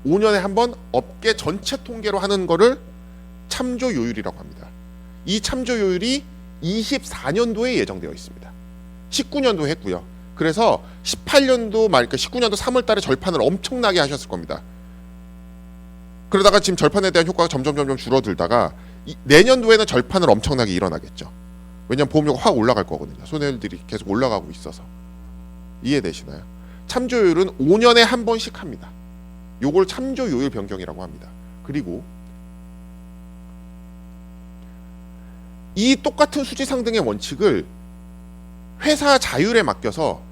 5년에 한 번 업계 전체 통계로 하는 거를 참조요율이라고 합니다. 이 참조요율이 24년도에 예정되어 있습니다. 19년도 했고요. 그래서 18년도 그러니까 19년도 3월 달에 절판을 엄청나게 하셨을 겁니다. 그러다가 지금 절판에 대한 효과가 점점 줄어들다가 내년도에는 절판을 엄청나게 일어나겠죠. 왜냐하면 보험료가 확 올라갈 거거든요. 손해율들이 계속 올라가고 있어서. 이해되시나요? 참조요율은 5년에 한 번씩 합니다. 요걸 참조요율 변경이라고 합니다. 그리고 이 똑같은 수지 상등의 원칙을 회사 자율에 맡겨서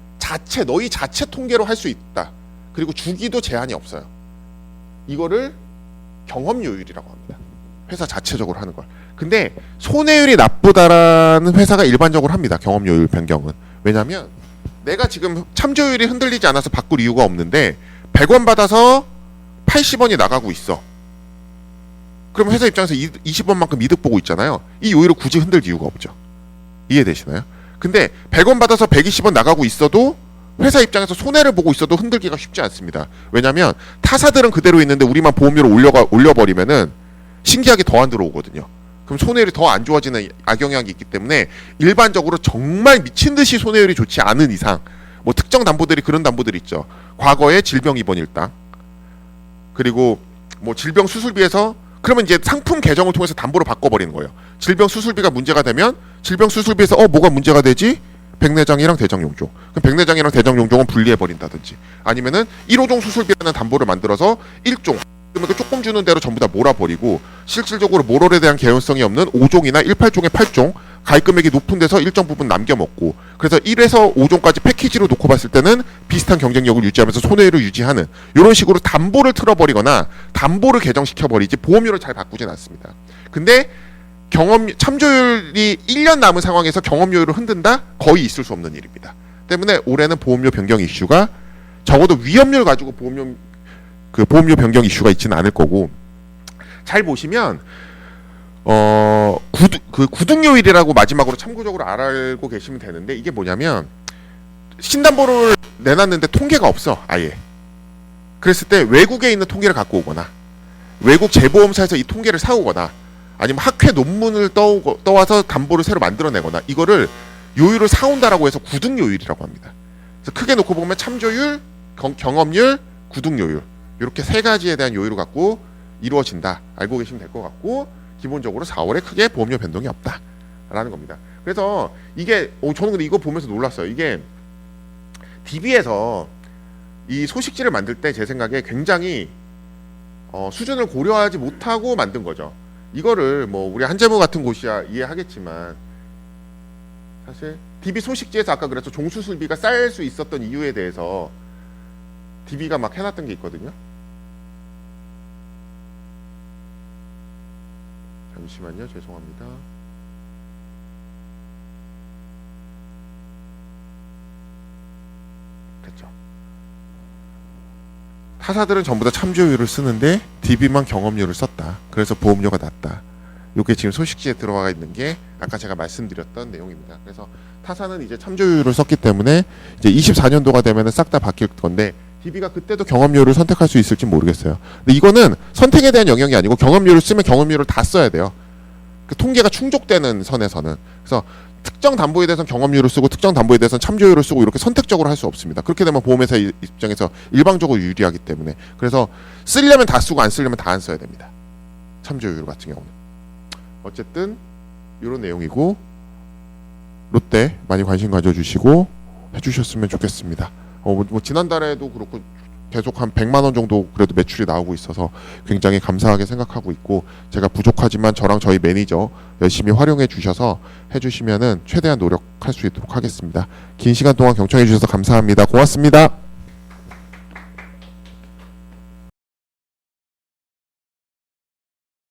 너희 자체 통계로 할 수 있다. 그리고 주기도 제한이 없어요. 이거를 경험요율이라고 합니다. 회사 자체적으로 하는 걸. 근데 손해율이 나쁘다라는 회사가 일반적으로 합니다. 경험요율 변경은. 왜냐하면 내가 지금 참조율이 흔들리지 않아서 바꿀 이유가 없는데 100원 받아서 80원이 나가고 있어. 그럼 회사 입장에서 20원만큼 이득 보고 있잖아요. 이 요율을 굳이 흔들 이유가 없죠. 이해되시나요? 근데 100원 받아서 120원 나가고 있어도 회사 입장에서 손해를 보고 있어도 흔들기가 쉽지 않습니다. 왜냐하면 타사들은 그대로 있는데 우리만 보험료를 올려버리면은 신기하게 더 안 들어오거든요. 그럼 손해율이 더 안 좋아지는 악영향이 있기 때문에 일반적으로 정말 미친 듯이 손해율이 좋지 않은 이상 뭐 특정 담보들이 그런 담보들이 있죠. 과거에 질병 입원 일당 그리고 뭐 질병 수술비에서 그러면 이제 상품 개정을 통해서 담보로 바꿔버리는 거예요. 질병 수술비가 문제가 되면 질병 수술비에서 뭐가 문제가 되지? 백내장이랑 대장용종. 그럼 백내장이랑 대장용종은 분리해버린다든지 아니면은 1호종 수술비라는 담보를 만들어서 1종 그러면 조금 주는 대로 전부 다 몰아버리고 실질적으로 모럴에 대한 개연성이 없는 5종이나 18종의 8종 가입 금액이 높은 데서 일정 부분 남겨먹고 그래서 1에서 5종까지 패키지로 놓고 봤을 때는 비슷한 경쟁력을 유지하면서 손해율을 유지하는 이런 식으로 담보를 틀어버리거나 담보를 개정시켜버리지 보험료를 잘 바꾸진 않습니다. 근데 참조율이 1년 남은 상황에서 경험료율을 흔든다? 거의 있을 수 없는 일입니다. 때문에 올해는 보험료 변경 이슈가 적어도 위험률 가지고 보험료 변경 이슈가 있지는 않을 거고 잘 보시면 구등요율이라고 마지막으로 참고적으로 알고 계시면 되는데 이게 뭐냐면 신담보를 내놨는데 통계가 없어 아예. 그랬을 때 외국에 있는 통계를 갖고 오거나 외국 재보험사에서 이 통계를 사오거나 아니면 학회 논문을 떠와서 담보를 새로 만들어내거나 이거를 요율을 사온다라고 해서 구등요율이라고 합니다. 그래서 크게 놓고 보면 참조율, 경험률, 구등요율 이렇게 세 가지에 대한 요율을 갖고 이루어진다. 알고 계시면 될 것 같고 기본적으로 4월에 크게 보험료 변동이 없다라는 겁니다. 그래서 이게 저는 근데 이거 보면서 놀랐어요. 이게 DB에서 이 소식지를 만들 때 제 생각에 굉장히 수준을 고려하지 못하고 만든 거죠. 이거를 뭐 우리 한재무 같은 곳이야 이해하겠지만 사실 DB 소식지에서 아까 그래서 종수술비가 쌀 수 있었던 이유에 대해서 DB가 막 해놨던 게 있거든요. 잠시만요. 죄송합니다. 됐죠. 타사들은 전부 다 참조율을 쓰는데 DB만 경험률을 썼다. 그래서 보험료가 낮다. 이게 지금 소식지에 들어가 있는 게 아까 제가 말씀드렸던 내용입니다. 그래서 타사는 이제 참조율을 썼기 때문에 이제 24년도가 되면은 싹 다 바뀔 건데 DB가 그때도 경험률을 선택할 수 있을지 모르겠어요. 근데 이거는 선택에 대한 영역이 아니고 경험률을 쓰면 경험률을 다 써야 돼요. 그 통계가 충족되는 선에서는. 그래서 특정 담보에 대해서는 경험률을 쓰고 특정 담보에 대해서는 참조율을 쓰고 이렇게 선택적으로 할 수 없습니다. 그렇게 되면 보험회사 입장에서 일방적으로 유리하기 때문에. 그래서 쓰려면 다 쓰고 안 쓰려면 다 안 써야 됩니다. 참조율 같은 경우는. 어쨌든 이런 내용이고 롯데 많이 관심 가져주시고 해주셨으면 좋겠습니다. 뭐 지난달에도 그렇고 계속 한 100만 원 정도 그래도 매출이 나오고 있어서 굉장히 감사하게 생각하고 있고 제가 부족하지만 저랑 저희 매니저 열심히 활용해 주셔서 해주시면은 최대한 노력할 수 있도록 하겠습니다. 긴 시간 동안 경청해 주셔서 감사합니다. 고맙습니다.